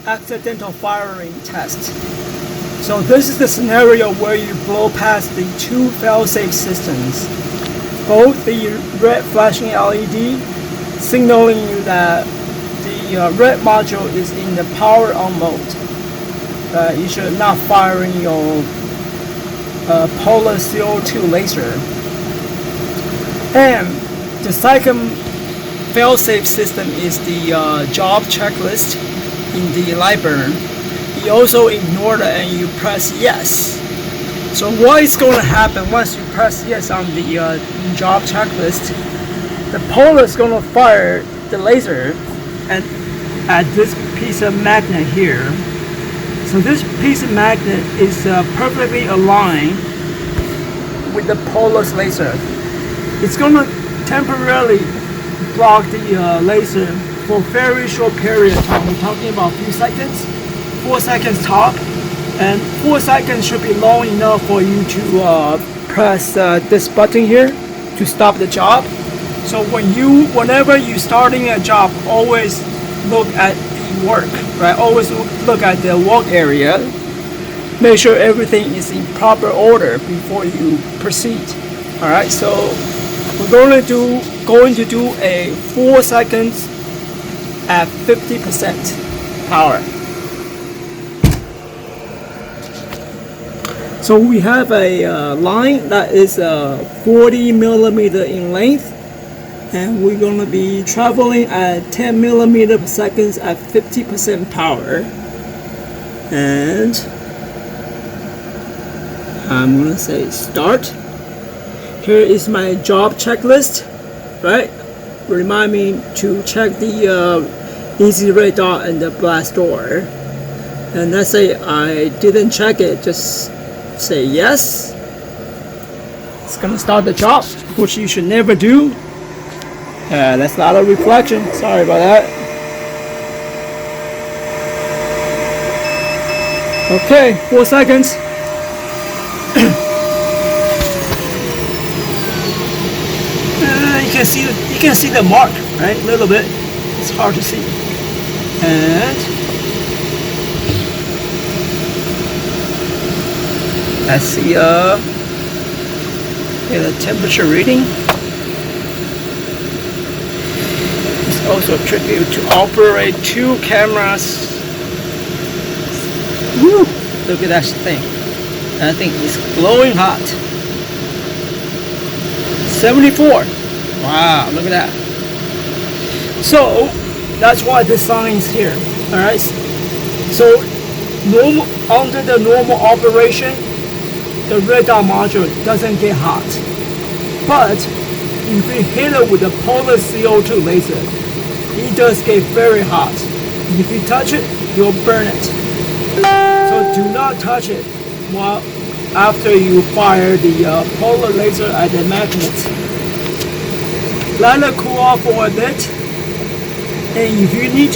accidental firing test. So this is the scenario where you blow past the two fail-safe systems. Both the red flashing LED signaling you that the red module is in the power on mode. You should not firing your polar CO2 laser. And the second fail-safe system is the job checklist in the light burn. You also ignore it and you press yes. So what is going to happen once you press yes on the job checklist? The polar is going to fire the laser and at this piece of magnet here. So this piece of magnet is perfectly aligned with the polar's laser. It's going to temporarily block the laser for a very short period of time. We're talking about a few seconds, 4 seconds top, and 4 seconds should be long enough for you to press this button here to stop the job. So whenever you're starting a job, always look at the work, right? Always look at the work area. Make sure everything is in proper order before you proceed. All right, so we're going to do a 4 seconds at 50% power. So we have a line that is 40 millimeter in length, and we're going to be traveling at 10 millimeter per second at 50% power. And I'm going to say start. Here is my job checklist, right? Remind me to check the easy radar and the blast door. And let's say I didn't check it, just say yes. It's gonna start the job, which you should never do. That's not a reflection, sorry about that. Okay, 4 seconds. You can see the mark, right? A little bit. It's hard to see. And let's see the temperature reading. It's also tricky to operate two cameras. Woo! Look at that thing. That thing is glowing hot. 74. Wow, look at that. So that's why this sign is here. Alright. So under the normal operation, the radar module doesn't get hot. But if you hit it with a polar CO2 laser, it does get very hot. If you touch it, you'll burn it. So do not touch it after you fire the polar laser at the magnet. Let it cool off for a bit, and if you need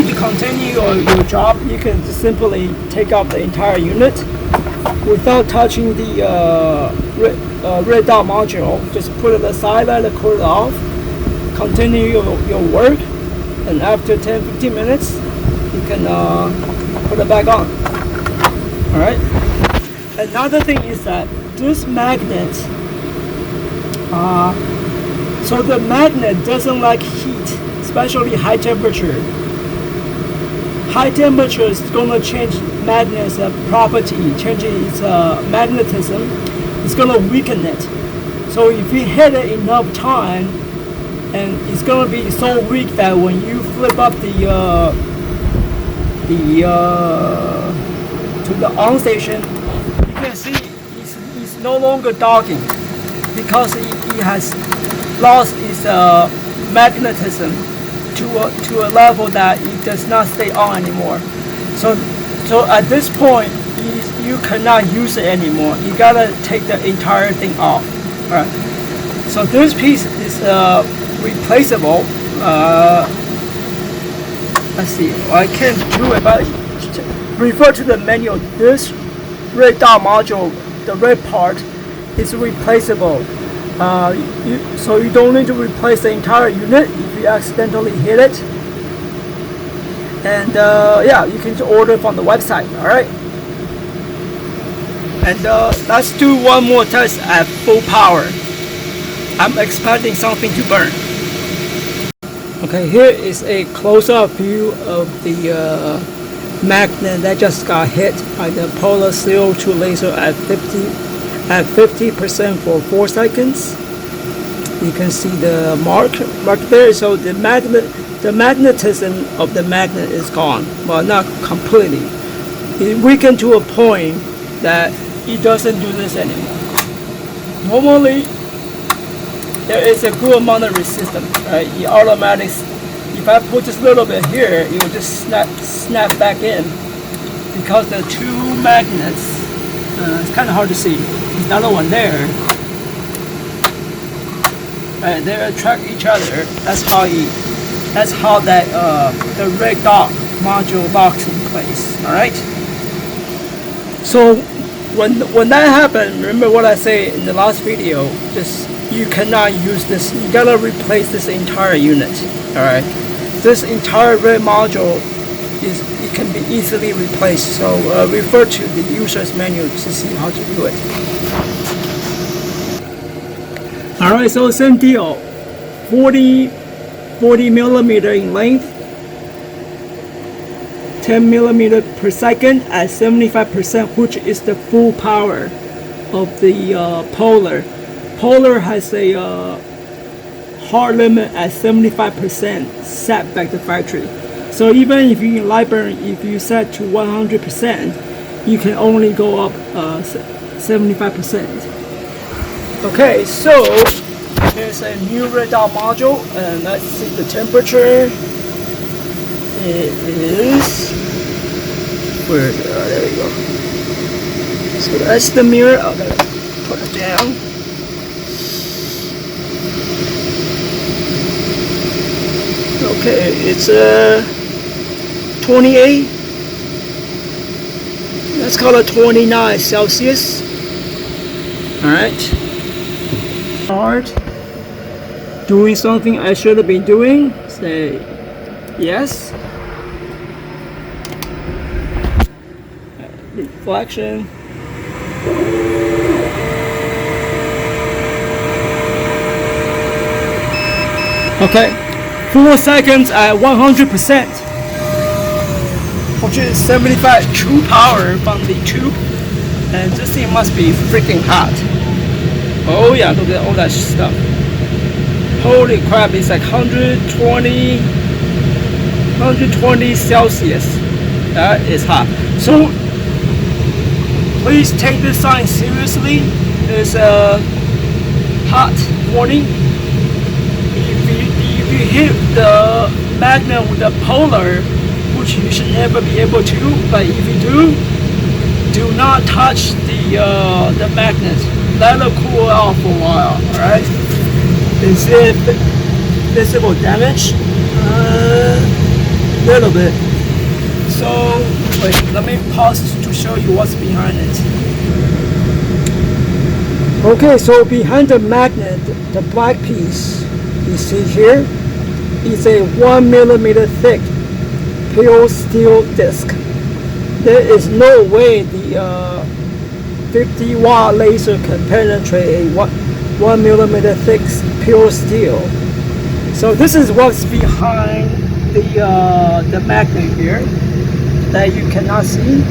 to continue your job, you can just simply take out the entire unit without touching the radar module. Just put it aside, let it cool off, continue your work, and after 10-15 minutes, you can put it back on. All right. Another thing is that this magnet. So the magnet doesn't like heat, especially high temperature. High temperature is going to change magnet's property, changing its magnetism. It's going to weaken it. So if you hit it enough time, and it's going to be so weak that when you flip up to the on station, you can see it's no longer docking, because it has lost its magnetism to a level that it does not stay on anymore. So at this point, you cannot use it anymore. You gotta take the entire thing off. All right. So this piece is replaceable. Let's see. I can't do it, but refer to the manual. This radar module, the red part, is replaceable. So you don't need to replace the entire unit if you accidentally hit it. And yeah, you can order from the website. All right. And let's do one more test at full power. I'm expecting something to burn. Okay, here is a close-up view of the magnet that just got hit by the polar CO2 laser at 50% for 4 seconds. You can see the mark there. So the magnetism of the magnet is gone. Well, not completely. It weakened to a point that it doesn't do this anymore. Normally, there is a good amount of resistance, right? It automatically, if I put just a little bit here, it will just snap back in, because the two magnets, it's kind of hard to see. There's another one there. Right, they attract each other. That's how that the red dot module locks in place. All right. So when that happens, remember what I say in the last video. Just you cannot use this. You gotta replace this entire unit. All right. This entire red module it can be easily replaced. So refer to the user's manual to see how to do it. All right. So same deal. 40 millimeter in length. 10 millimeter per second at 75%, which is the full power of the Polar. Polar has a hard limit at 75% set back to factory. So even if you in Lightburn, if you set to 100%, you can only go up 75%. Okay, so there's a new red dot module, and let's see the temperature. It is where? There we go. So that's the mirror. I'm gonna put it down. Okay, it's 28. Let's call it 29 Celsius. All right. Start doing something I should have been doing. Say yes. Reflection. Okay, 4 seconds at 100%, which is 75 true power from the tube, and this thing must be freaking hot. Oh yeah, look at all that stuff. Holy crap, it's like 120 Celsius. That is hot. So please take this sign seriously. It's a hot warning. If you hit the magnet with the Polar, which you should never be able to, but if you do not touch the magnet. Let it cool off for a while. All right. Is it visible damage? Little bit. So wait, let me pause to show you what's behind it. Okay, so behind the magnet, the black piece you see here is a 1 millimeter thick pure steel disc. There is no way the 50-watt laser can penetrate a 1 millimeter thick pure steel. So this is what's behind the magnet here that you cannot see.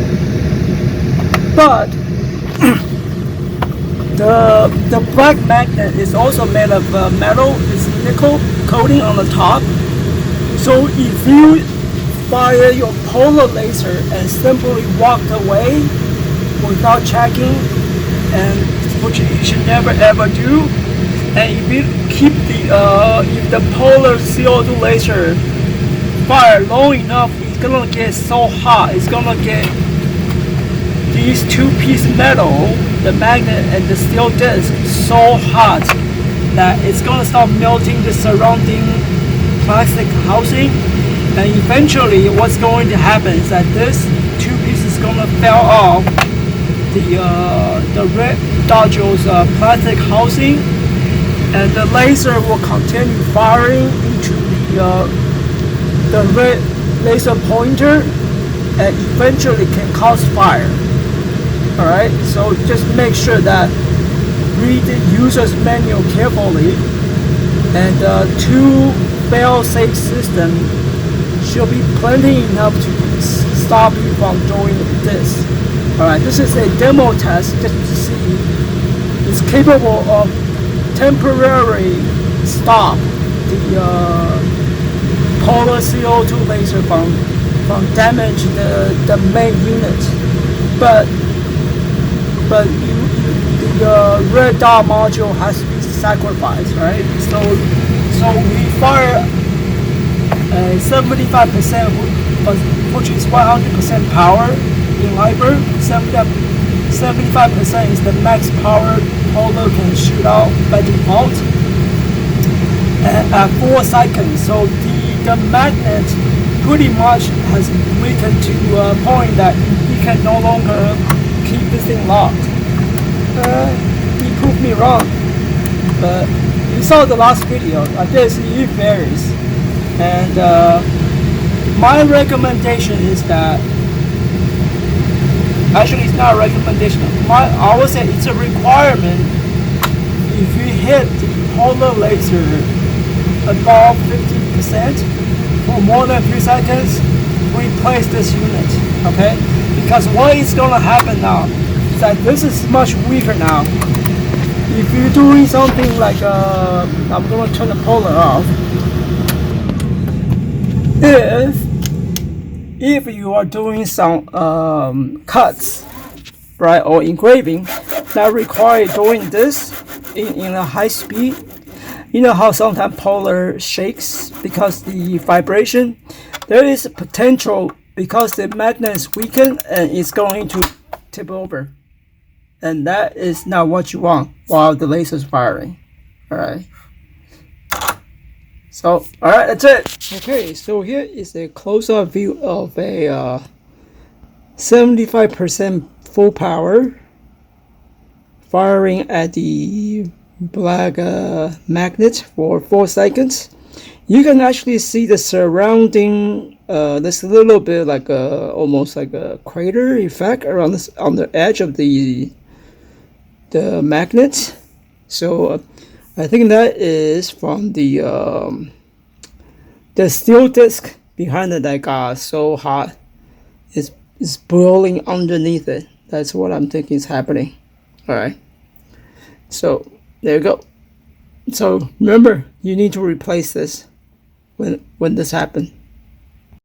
But the black magnet is also made of metal. It's nickel coating on the top. So if you fire your Polar laser and simply walk away without checking, and which you should never ever do, and if you keep if the Polar CO2 laser fire long enough, it's gonna get so hot. It's gonna get these two pieces metal, the magnet and the steel disc, so hot that it's gonna start melting the surrounding plastic housing, and eventually what's going to happen is that this two pieces is gonna fall off the red nodule's plastic housing, and the laser will continue firing into the red laser pointer and eventually can cause fire. Alright, so just make sure that read the user's manual carefully, and 2 fail-safe system should be plenty enough to stop you from doing this. Alright, this is a demo test just to see it's capable of temporarily stop the polar CO2 laser from damage the main unit, but the red dot module has to be sacrificed, right? So we fire 75%, which is 100% power in LIBOR. 75% is the max power polar can shoot out by default, and at 4 seconds. So the magnet pretty much has weakened to a point that you can no longer keep this thing locked. He proved me wrong, but you saw the last video. I did see it varies, and my recommendation is that, actually it's not a recommendation, I would say it's a requirement. If you hit the polar laser above 50% for more than 3 seconds, replace this unit, okay? Because what is going to happen now is that this is much weaker now. If you're doing something like, I'm going to turn the polar off. If you are doing some cuts, right, or engraving that require doing this in a high speed, you know how sometimes polar shakes because the vibration, there is a potential because the magnet is weakened and it's going to tip over, and that is not what you want while the laser is firing. All right, so all right, that's it. Okay, so here is a close-up view of a 75% full power firing at the black magnet for 4 seconds. You can actually see the surrounding, there's a little bit like almost like a crater effect around this, on the edge of the magnet. So I think that is from the steel disc behind it that got so hot, it's boiling underneath it. That's what I'm thinking is happening. All right, so there you go. So remember, you need to replace this when this happens.